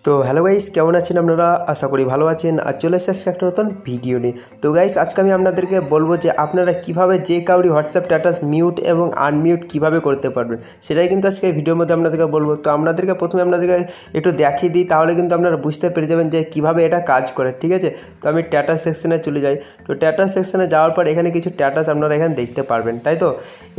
তো hello guys, কেমন আছেন আপনারা? আশা করি ভালো আছেন। আর চলে এসেছে একটা নতুন ভিডিও নিয়ে। তো গাইস, আজকে আমি আপনাদেরকে বলবো যে আপনারা কিভাবে যে কাউরি হোয়াটসঅ্যাপ স্ট্যাটাস মিউট এবং আনমিউট কিভাবে করতে পারবেন, সেটাই কিন্তু আজকে এই ভিডিওর মধ্যে আপনাদেরকে বলবো। তো আপনাদেরকে প্রথমে আপনাদেরকে একটু দেখিয়ে দিই, তাহলে কিন্তু আপনারা বুঝতে পেরে যাবেন যে কিভাবে এটা কাজ করে। ঠিক আছে, তো আমি স্ট্যাটাস সেকশনে চলে যাই। তো স্ট্যাটাস সেকশনে যাওয়ার পর এখানে কিছু স্ট্যাটাস আপনারা এখানে দেখতে পারবেন, তাই তো।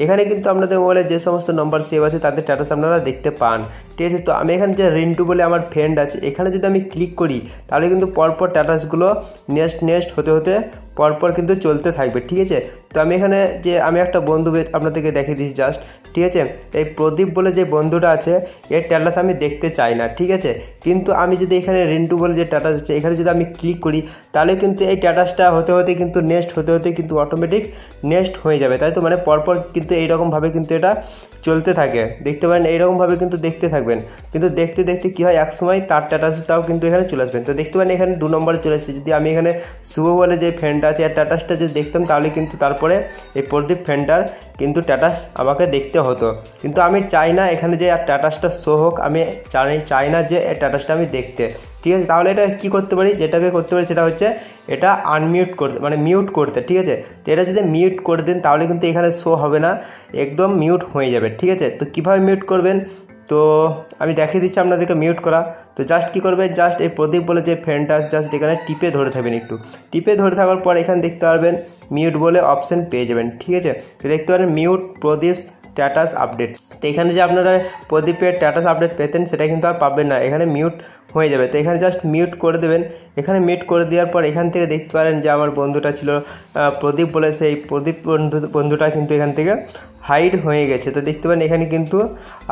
এখানে কিন্তু আপনাদের মোবাইলে যে সমস্ত নম্বর সেভ আছে তাদের স্ট্যাটাস আপনারা দেখতে পান। ঠিক আছে, তো আমি এখানে যে রিন্টু বলে আমার ফ্রেন্ড আছে, এখানে যদি আমি ক্লিক করি তাহলে কিন্তু পরপর স্ট্যাটাসগুলো নেক্সট হতে পরপর কিন্তু চলতে থাকবে। ঠিক আছে, তো আমি এখানে যে আমি একটা বন্ধু আপনাদেরকে দেখিয়ে দিচ্ছি জাস্ট। ঠিক আছে, এই প্রদীপ বলে যে বন্ধুটা আছে এর স্ট্যাটাস আমি দেখতে চাই না। ঠিক আছে, কিন্তু আমি যদি এখানে রিন্টু বলে যে স্ট্যাটাস আছে এখানে যদি আমি ক্লিক করি তাহলে কিন্তু এই স্ট্যাটাসটা হতে কিন্তু নেক্সট হতে কিন্তু অটোমেটিক নেক্সট হয়ে যাবে, তাই তো। মানে পরপর কিন্তু এইরকমভাবে কিন্তু এটা চলতে থাকে, দেখতে পারেন। এইরকমভাবে কিন্তু দেখতে থাকবেন, কিন্তু দেখতে দেখতে কী হয়, একসময় তার স্ট্যাটাসটাও কিন্তু এখানে চলে আসবেন। তো দেখতে পারেন এখানে 2 নম্বরে চলে এসেছে। যদি আমি এখানে শুভ বলে যে ফ্রেন্ড আছে এর স্ট্যাটাসটা যদি দেখতাম তাহলে কিন্তু তারপরে এই প্রদীপ ফ্রেন্ডটার কিন্তু স্ট্যাটাস আমাকে দেখতে হতো, কিন্তু আমি চাই না এখানে যে স্ট্যাটাসটা শো হোক। আমি চাই না যে এই স্ট্যাটাসটা আমি দেখতে। ঠিক আছে, তাহলে এটা কী করতে পারি, যেটাকে করতে পারি সেটা হচ্ছে এটা আনমিউট করতে, মানে মিউট করতে। ঠিক আছে, তো এটা যদি মিউট করে দেন তাহলে কিন্তু এখানে শো হবে না, একদম মিউট হয়ে যাবে। ঠিক আছে, তো কীভাবে মিউট করবেন তো আমি দেখিয়ে দিচ্ছি আপনাদেরকে মিউট করা। তো জাস্ট কী করবেন, জাস্ট এই প্রদীপ বলে যে ফ্রেন্ডটা জাস্ট এখানে টিপে ধরে থাকবেন। একটু টিপে ধরে থাকার পর এখানে দেখতে পারবেন মিউট বলে অপশান পেয়ে যাবেন। ঠিক আছে, তো দেখতে পারেন মিউট প্রদীপ স্ট্যাটাস আপডেট। তো এখানে যে আপনারা প্রদীপের স্ট্যাটাস আপডেট পেতেন সেটা কিন্তু আর পাবেন না, এখানে মিউট হয়ে যাবে। তো এখানে জাস্ট মিউট করে দেবেন। এখানে মিউট করে দেওয়ার পর এখান থেকে দেখতে পারেন যে আমার বন্ধুটা ছিল প্রদীপ বলে, সেই প্রদীপ বন্ধুটা কিন্তু এখান থেকে হাইড হয়ে গেছে। তো দেখতে পারেন এখানে কিন্তু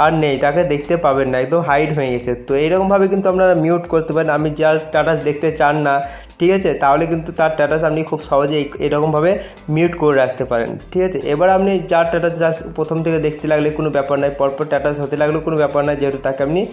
আর নেই, তাকে দেখতে পাবেন না, একদম হাইড হয়ে গেছে। তো এইরকমভাবে কিন্তু আপনারা মিউট করতে পারেন। আমি যার স্ট্যাটাস দেখতে চান না, ঠিক আছে, তাহলে কিন্তু তার স্ট্যাটাস আপনি খুব সহজেই এরকমভাবে মিউট করে রাখতে পারেন। ঠিক আছে, এবার আপনি যার স্ট্যাটাস জাস্ট প্রথম থেকে দেখতে লাগলে কোনো ব্যাপার নয়, পরপর স্ট্যাটাস হতে লাগলেও কোনো ব্যাপার নয়, যেহেতু তাকে আপনি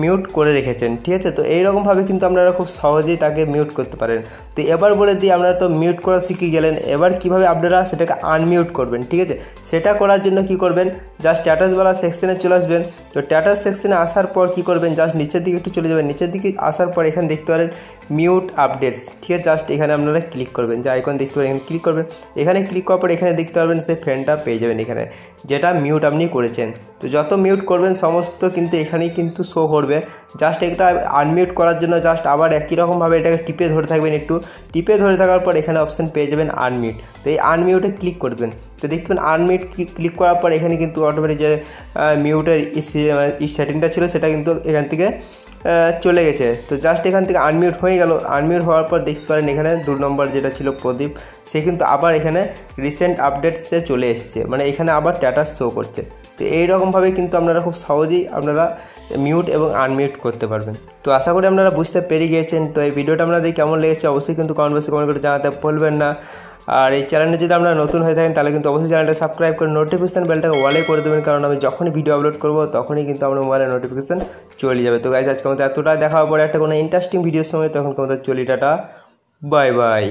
মিউট করে রেখেছেন। ঠিক আছে, তো এইরকমভাবে কিন্তু আপনারা খুব সহজেই তাকে মিউট করতে পারেন। তো এবার বলে দিই, আপনারা তো মিউট করা শিখে গেলেন, এবার কিভাবে আপনারা সেটাকে আনমিউট করবেন। ঠিক আছে, সেটা করার জন্য কি করবেন, জাস্ট স্ট্যাটাসওয়ালা সেকশনে চলে আসবেন। তো স্ট্যাটাস সেকশনে আসার পর কি করবেন, জাস্ট নিচের দিকে একটু চলে যাবেন। নিচের দিকে আসার পর এখানে দেখতে পারেন মিউট আপডেটস। ঠিক আছে, জাস্ট এখানে আপনারা ক্লিক করবেন, যে আইকন দেখতে পারেন এখানে ক্লিক করবেন। এখানে ক্লিক করার পর এখানে দেখতে পারবেন সেই ফ্রেন্ডটা পেয়ে যাবেন এখানে, যেটা মিউট আপনি করেছেন। তো যত মিউট করবেন সমস্ত কিন্তু এখানেই কিন্তু শো করবে। জাস্ট এটা আনমিউট করার জন্য জাস্ট আবার একই রকমভাবে এটাকে টিপে ধরে থাকবেন। একটু টিপে ধরে থাকার পর এখানে অপশান পেয়ে যাবেন আনমিউট। তো এই আনমিউটে ক্লিক করে দেবেন। তো দেখতে পাবেন আনমিউট ক্লিক করার পর এখানে কিন্তু অটোমেটিক যে মিউটের সেটিংটা ছিল সেটা কিন্তু এখান থেকে চলে গেছে। তো জাস্ট এখান থেকে আনমিউট হয়ে গেল। আনমিউট হওয়ার পর দেখতে পারেন এখানে 2 নম্বর যেটা ছিল প্রদীপ, সে কিন্তু আবার এখানে রিসেন্ট আপডেটসে চলে এসছে, মানে এখানে আবার স্ট্যাটাস শো করছে। তো এইরকমভাবে কিন্তু আপনারা খুব সহজেই আপনারা মিউট এবং আনমিউট করতে পারবেন। তো আশা করি আপনারা বুঝতে পেরে গিয়েছেন। তো এই ভিডিওটা আপনাদের কেমন লেগেছে অবশ্যই কিন্তু কমেন্ট বক্সে কমেন্ট করে জানাতে ভুলবেন না। আর এই চ্যানেলে যদি আপনারা নতুন হয়ে থাকেন তাহলে কিন্তু অবশ্যই চ্যানেলটা সাবস্ক্রাইব করে নোটিফিকেশান বেলটাকে ওয়ালে করে দেবেন, কারণ আমি যখনই ভিডিও আপলোড করব তখনই কিন্তু আপনার মোবাইলে নোটিফিকেশান চলে যাবে। তো গাইস, আজকে আমাদের এতটা দেখা হওয়ার পরে একটা কোনো ইন্টারেস্টিং ভিডিওর সময়, তখন আমাদের চলি, টাটা, বাই বাই।